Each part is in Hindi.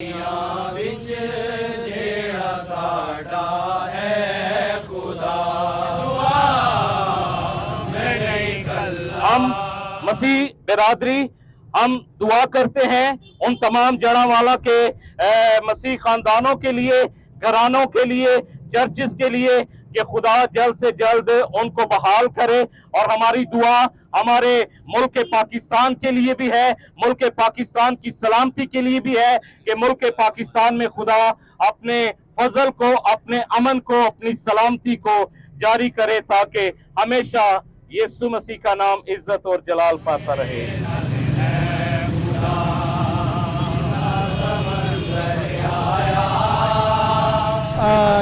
विच जेड़ा साडा है खुदा दुआ में नहीं कल्ला। हम मसीह बिरादरी हम दुआ करते हैं उन तमाम जड़ावाला के मसीह खानदानों के लिए, घरानों के लिए, चर्चिस के लिए कि खुदा जल्द से जल्द उनको बहाल करे। और हमारी दुआ हमारे मुल्क पाकिस्तान के लिए भी है, मुल्क पाकिस्तान की सलामती के लिए भी है कि मुल्क पाकिस्तान में खुदा अपने फजल को, अपने अमन को, अपनी सलामती को जारी करे ताकि हमेशा यीशु मसीह का नाम इज्जत और जलाल पाता रहे।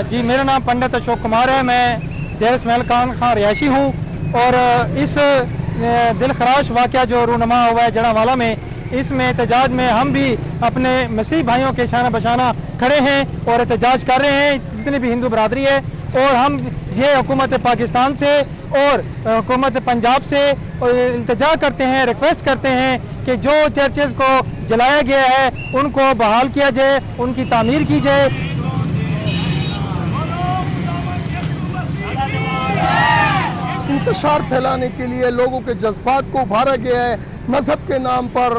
जी, मेरा नाम पंडित अशोक कुमार है। मैं डेर इसमाइल खान रिहायशी हूँ और इस दिलखराश वाक़या जो रूनुमा हुआ है जड़ावाला में, इसमें एहतजाज में हम भी अपने मसीह भाइयों के शाना बशाना खड़े हैं और एहतजाज कर रहे हैं, जितनी भी हिंदू बरादरी है। और हम ये हुकूमत पाकिस्तान से और हुकूमत पंजाब से इल्तिजा करते हैं, रिक्वेस्ट करते हैं कि जो चर्चेज़ को जलाया गया है उनको बहाल किया जाए, उनकी तामीर की जाए। इंतशार फैलाने के लिए लोगों के जज्बात को उभारा गया है मज़हब के नाम पर,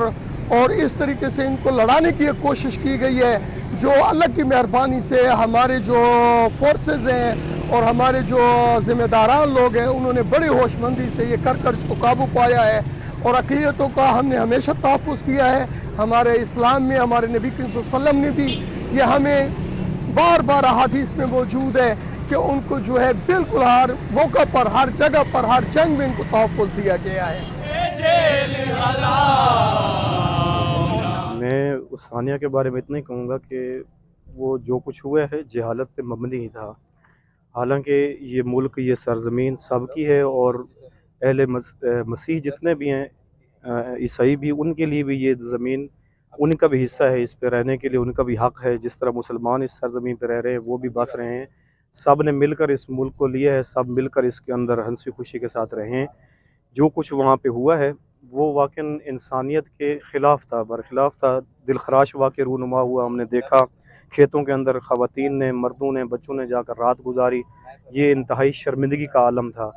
और इस तरीके से इनको लड़ाने की कोशिश की गई है। जो अल्लाह की मेहरबानी से हमारे जो फोर्सेस हैं और हमारे जो ज़िम्मेदारान लोग हैं, उन्होंने बड़ी होशमंदी से ये कर इसको काबू पाया है। और अक़लियतों का हमने हमेशा तहफ़्फ़ुज़ किया है। हमारे इस्लाम में हमारे नबी करीम सल्लल्लाहु अलैहि वसल्लम ने भी ये हमें बार बार अहादीस में मौजूद है कि उनको जो है बिल्कुल हर मौका पर, हर जगह पर, हर जंग में इनको तहफ़्फ़ुज़ दिया गया है। मैं उस सानिया के बारे में इतना ही कहूँगा कि वो जो कुछ हुआ है जहालत पे मबनी ही था। हालांकि ये मुल्क, ये सरज़मीन सबकी है और अहले मसीह जितने भी हैं, ईसाई भी, उनके लिए भी ये ज़मीन उनका भी हिस्सा है। इस पे रहने के लिए उनका भी हक़ है। जिस तरह मुसलमान इस सरज़मीन पे रह रहे हैं, वो भी बस रहे हैं। सब ने मिलकर इस मुल्क को लिया है, सब मिलकर इसके अंदर हंसी खुशी के साथ रहें। जो कुछ वहाँ पे हुआ है वो वाकई इंसानियत के ख़िलाफ़ था, बरखिलाफ़ था। दिलखराश वाक़या रूनुमा हुआ, हमने देखा खेतों के अंदर ख़वातीन ने, मर्दों ने, बच्चों ने जाकर रात गुजारी। ये इंतहाई शर्मिंदगी का आलम था।